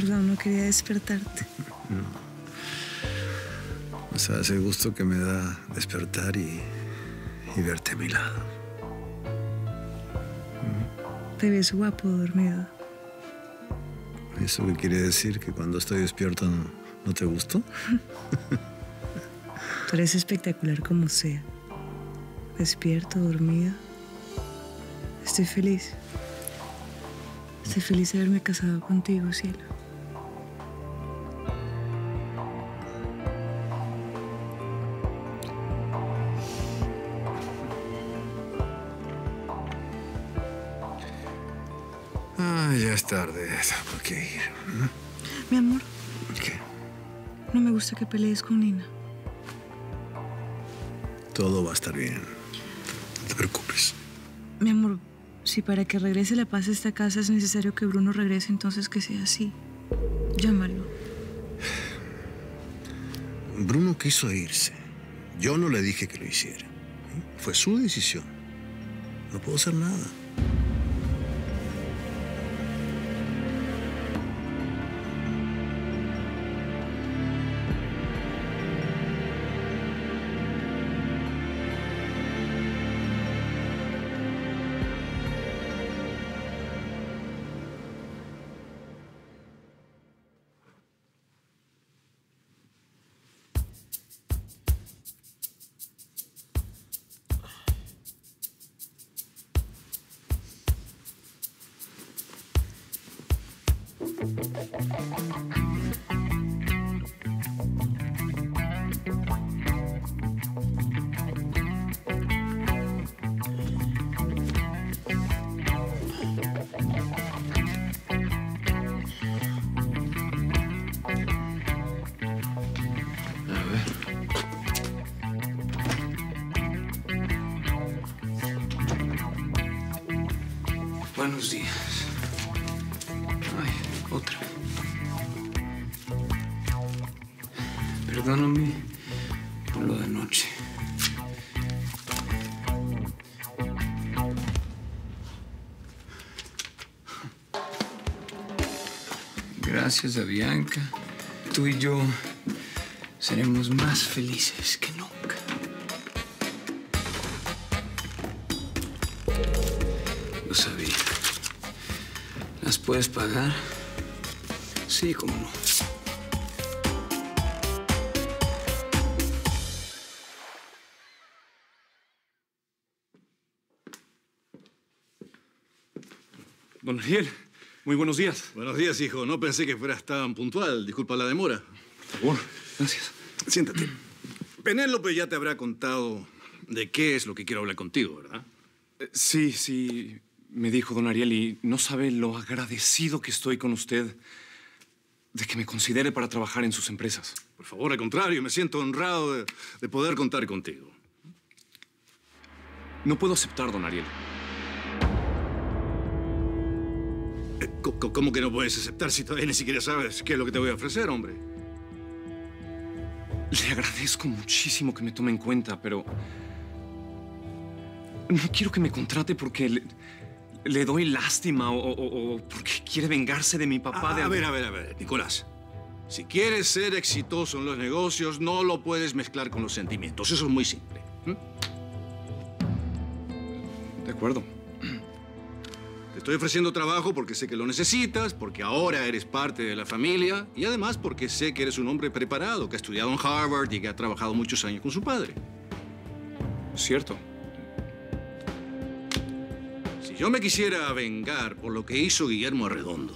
Perdón, no quería despertarte. No. O sea, ese gusto que me da despertar y verte a mi lado. Te ves guapo dormido. ¿Eso qué quiere decir? ¿Que cuando estoy despierto no te gusto? Tú eres espectacular como sea. Despierto, dormido. Estoy feliz. Estoy feliz de haberme casado contigo, cielo. Ya es tarde. ¿Por qué ir? Mi amor. ¿Qué? No me gusta que pelees con Nina. Todo va a estar bien. No te preocupes. Mi amor, si para que regrese la paz a esta casa es necesario que Bruno regrese, entonces que sea así. Llámalo. Bruno quiso irse. Yo no le dije que lo hiciera. Fue su decisión. No puedo hacer nada. Buenos días. Ay, otra. Perdóname por lo de anoche. Gracias a Bianca, tú y yo seremos más felices que nunca. Lo sabía. ¿Las puedes pagar? Sí, cómo no. Don Ariel, muy buenos días. Buenos días, hijo. No pensé que fueras tan puntual. Disculpa la demora. Por favor. Gracias. Siéntate. Penélope ya te habrá contado de qué es lo que quiero hablar contigo, ¿verdad? Sí, me dijo don Ariel, y no sabe lo agradecido que estoy con usted de que me considere para trabajar en sus empresas. Por favor, al contrario, me siento honrado de poder contar contigo. No puedo aceptar, don Ariel. ¿Cómo que no puedes aceptar si todavía ni siquiera sabes qué es lo que te voy a ofrecer, hombre? Le agradezco muchísimo que me tome en cuenta, pero no quiero que me contrate porque le doy lástima o porque quiere vengarse de mi papá. A ver, Nicolás. Si quieres ser exitoso en los negocios, no lo puedes mezclar con los sentimientos. Eso es muy simple. De acuerdo. Te estoy ofreciendo trabajo porque sé que lo necesitas, porque ahora eres parte de la familia y además porque sé que eres un hombre preparado, que ha estudiado en Harvard y que ha trabajado muchos años con su padre. Cierto. Si yo me quisiera vengar por lo que hizo Guillermo Arredondo,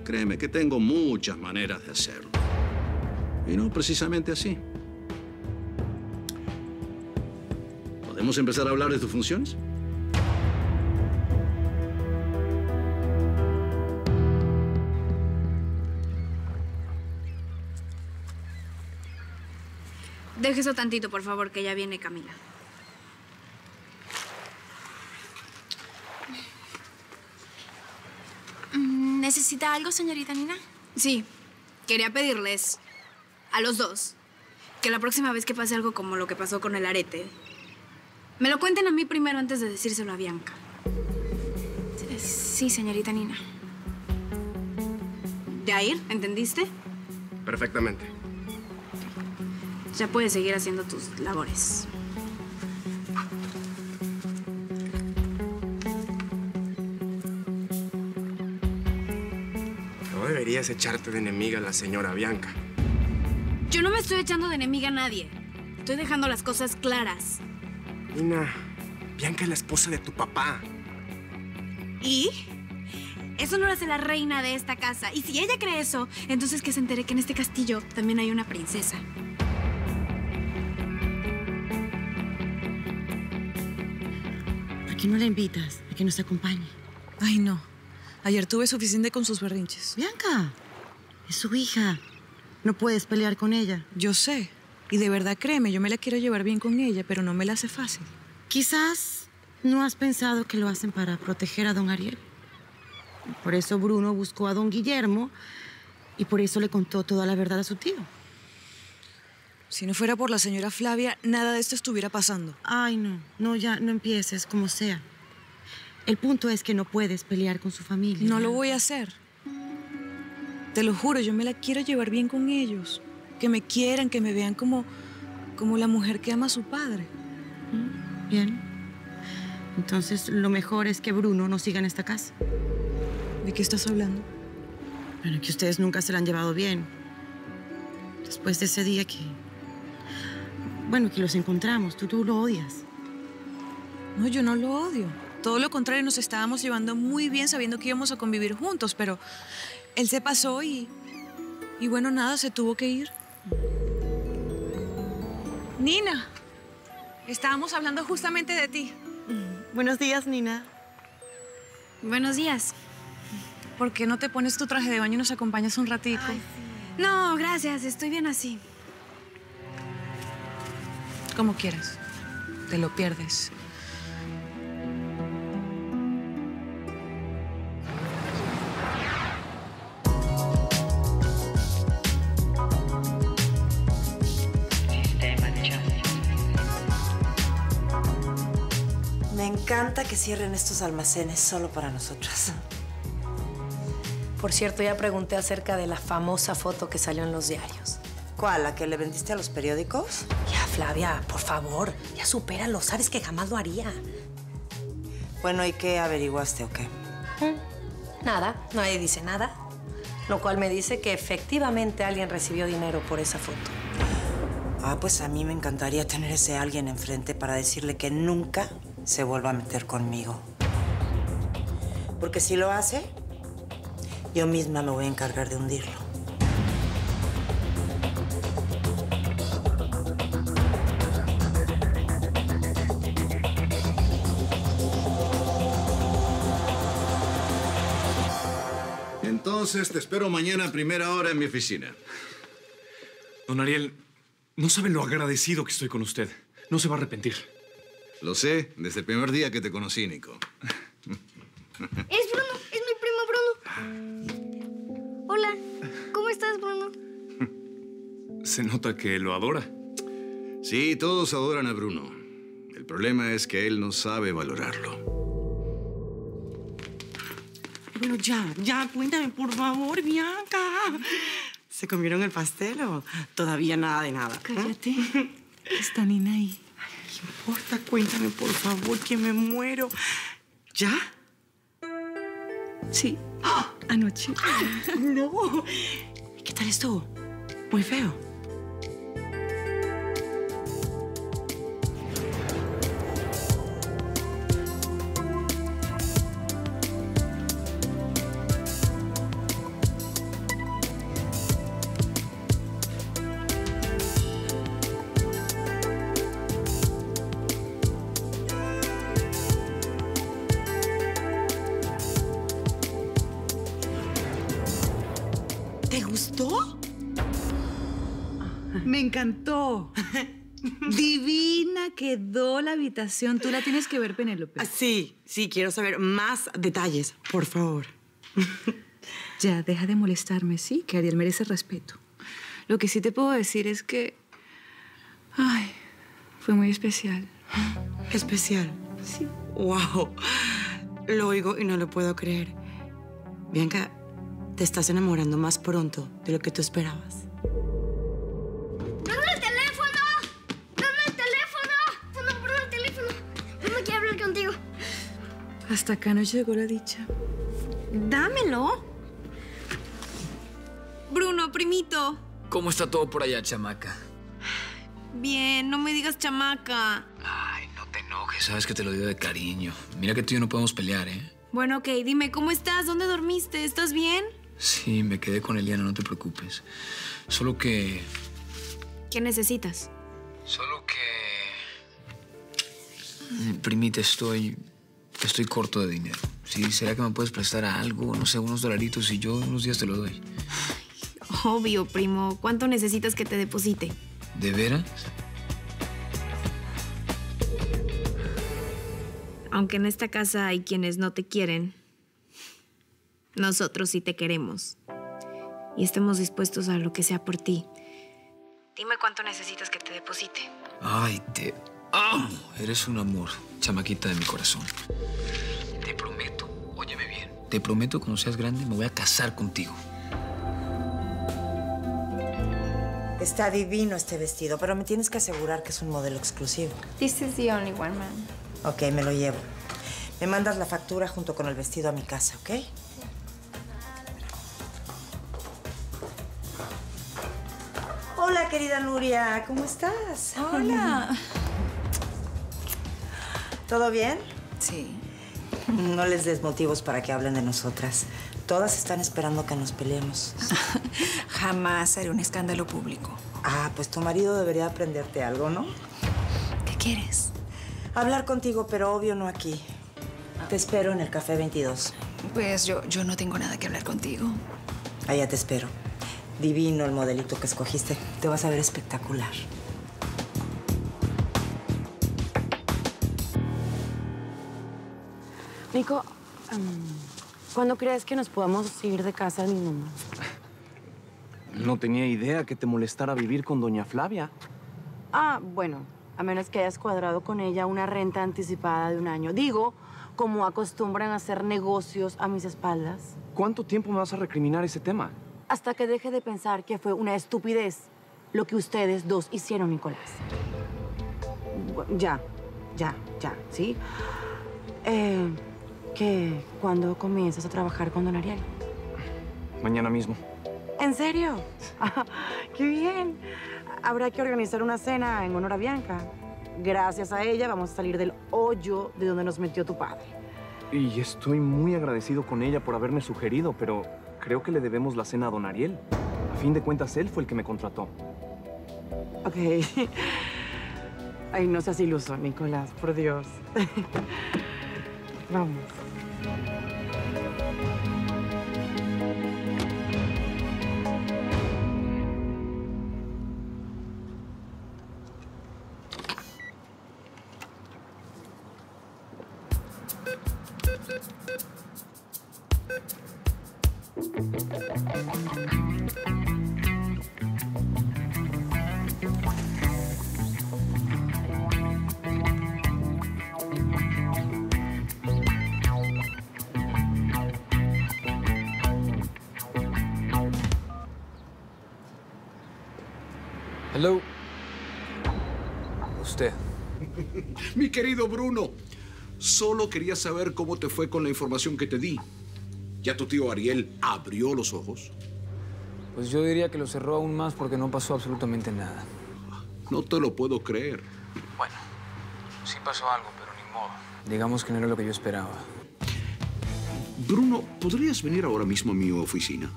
créeme que tengo muchas maneras de hacerlo. Y no precisamente así. ¿Podemos empezar a hablar de tus funciones? Deje eso tantito, por favor, que ya viene Camila. ¿Necesita algo, señorita Nina? Sí, quería pedirles a los dos que la próxima vez que pase algo como lo que pasó con el arete, me lo cuenten a mí primero antes de decírselo a Bianca. Sí, señorita Nina. Jair, ¿entendiste? Perfectamente. Ya puedes seguir haciendo tus labores. No deberías echarte de enemiga a la señora Bianca. Yo no me estoy echando de enemiga a nadie. Estoy dejando las cosas claras. Nina, Bianca es la esposa de tu papá. ¿Y? Eso no la hace la reina de esta casa. Y si ella cree eso, entonces que se entere que en este castillo también hay una princesa. ¿Por qué no la invitas a que nos acompañe? Ay, no. Ayer tuve suficiente con sus berrinches. Bianca, es su hija. No puedes pelear con ella. Yo sé. Y de verdad, créeme, yo me la quiero llevar bien con ella, pero no me la hace fácil. Quizás no has pensado que lo hacen para proteger a don Ariel. Por eso Bruno buscó a don Guillermo y por eso le contó toda la verdad a su tío. Si no fuera por la señora Flavia, nada de esto estuviera pasando. Ay, no, ya no empieces, como sea. El punto es que no puedes pelear con su familia. No lo voy a hacer. Te lo juro, yo me la quiero llevar bien con ellos. Que me quieran, que me vean como la mujer que ama a su padre. Bien. Entonces, lo mejor es que Bruno no siga en esta casa. ¿De qué estás hablando? Bueno, que ustedes nunca se la han llevado bien. Después de ese día que... Bueno, que los encontramos. Tú lo odias. No, yo no lo odio. Todo lo contrario, nos estábamos llevando muy bien sabiendo que íbamos a convivir juntos, pero él se pasó y bueno, nada, se tuvo que ir. Nina, estábamos hablando justamente de ti. Buenos días, Nina. Buenos días. ¿Por qué no te pones tu traje de baño y nos acompañas un ratico? Ay, sí. No, gracias, estoy bien así. Como quieras. Te lo pierdes. Me encanta que cierren estos almacenes solo para nosotras. Por cierto, ya pregunté acerca de la famosa foto que salió en los diarios. ¿Cuál? ¿La que le vendiste a los periódicos? Ya, Flavia, por favor, ya supéralo. Sabes que jamás lo haría. Bueno, ¿y qué averiguaste o qué? Nada, nadie dice nada. Lo cual me dice que efectivamente alguien recibió dinero por esa foto. Ah, pues a mí me encantaría tener ese alguien enfrente para decirle que nunca se vuelva a meter conmigo. Porque si lo hace, yo misma me voy a encargar de hundirlo. Entonces te espero mañana a primera hora en mi oficina. Don Ariel, no sabe lo agradecido que estoy con usted. No se va a arrepentir. Lo sé, desde el primer día que te conocí, Nico. Es Bruno, es mi primo Bruno. Hola, ¿cómo estás, Bruno? Se nota que lo adora. Sí, todos adoran a Bruno. El problema es que él no sabe valorarlo. Bueno, ya, cuéntame, por favor, Bianca. ¿Se comieron el pastel o todavía nada de nada? Cállate. Está Nina ahí. ¿Qué importa? Cuéntame, por favor, que me muero. ¿Ya? Sí, anoche. No. ¿Qué tal estuvo? Muy feo. ¿Te gustó? Me encantó. Divina quedó la habitación. Tú la tienes que ver, Penélope. Sí, quiero saber más detalles, por favor. Ya, deja de molestarme, ¿sí? Que Ariel merece respeto. Lo que sí te puedo decir es que... Ay, fue muy especial. ¿Especial? Sí. ¡Wow! Lo oigo y no lo puedo creer. Bianca, te estás enamorando más pronto de lo que tú esperabas. ¡Bruno, el teléfono! ¡Bruno, el teléfono! ¡Bruno, el teléfono! Bruno quiere hablar contigo. Hasta acá no llegó la dicha. Dámelo. Bruno, primito. ¿Cómo está todo por allá, chamaca? Bien, no me digas chamaca. Ay, no te enojes, sabes que te lo digo de cariño. Mira que tú y yo no podemos pelear, ¿eh? Bueno, ok, dime, ¿cómo estás? ¿Dónde dormiste? ¿Estás bien? Sí, me quedé con Eliana, no te preocupes. Solo que... ¿Qué necesitas? Solo que... Primita, estoy corto de dinero. ¿Sí? ¿Será que me puedes prestar algo? No sé, unos dolaritos y yo unos días te lo doy. Obvio, primo. ¿Cuánto necesitas que te deposite? ¿De veras? Aunque en esta casa hay quienes no te quieren, nosotros sí te queremos. Y estamos dispuestos a lo que sea por ti. Dime cuánto necesitas que te deposite. Ay, te amo. Eres un amor, chamaquita de mi corazón. Te prometo, óyeme bien, te prometo que cuando seas grande me voy a casar contigo. Está divino este vestido, pero me tienes que asegurar que es un modelo exclusivo. This is the only one, ma'am. Ok, me lo llevo. Me mandas la factura junto con el vestido a mi casa, ¿ok? Hola, querida Nuria. ¿Cómo estás? Hola. ¿Todo bien? Sí. No les des motivos para que hablen de nosotras. Todas están esperando que nos peleemos. Jamás haré un escándalo público. Ah, pues tu marido debería aprenderte algo, ¿no? ¿Qué quieres? Hablar contigo, pero obvio no aquí. Te espero en el Café 22. Pues yo no tengo nada que hablar contigo. Allá te espero. Divino el modelito que escogiste. Te vas a ver espectacular. Nico, ¿cuándo crees que nos podamos ir de casa al mismo? No tenía idea que te molestara vivir con doña Flavia. Ah, bueno, a menos que hayas cuadrado con ella una renta anticipada de 1 año. Digo, como acostumbran a hacer negocios a mis espaldas. ¿Cuánto tiempo me vas a recriminar ese tema? Hasta que deje de pensar que fue una estupidez lo que ustedes dos hicieron, Nicolás. Ya, ¿sí? ¿Cuándo comienzas a trabajar con don Ariel? Mañana mismo. ¿En serio? ¡Qué bien! Habrá que organizar una cena en honor a Bianca. Gracias a ella vamos a salir del hoyo de donde nos metió tu padre. Y estoy muy agradecido con ella por haberme sugerido, pero creo que le debemos la cena a don Ariel. A fin de cuentas, él fue el que me contrató. Ok. Ay, no seas iluso, Nicolás, por Dios. Vamos. Hello. Usted. Mi querido Bruno, solo quería saber cómo te fue con la información que te di. ¿Ya tu tío Ariel abrió los ojos? Pues yo diría que lo cerró aún más porque no pasó absolutamente nada. No te lo puedo creer. Bueno, sí pasó algo, pero ni modo. Digamos que no era lo que yo esperaba. Bruno, ¿podrías venir ahora mismo a mi oficina?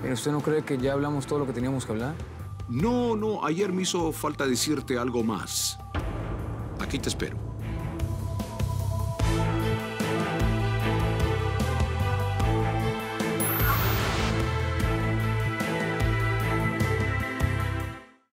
Pero ¿usted no cree que ya hablamos todo lo que teníamos que hablar? No, ayer me hizo falta decirte algo más. Aquí te espero.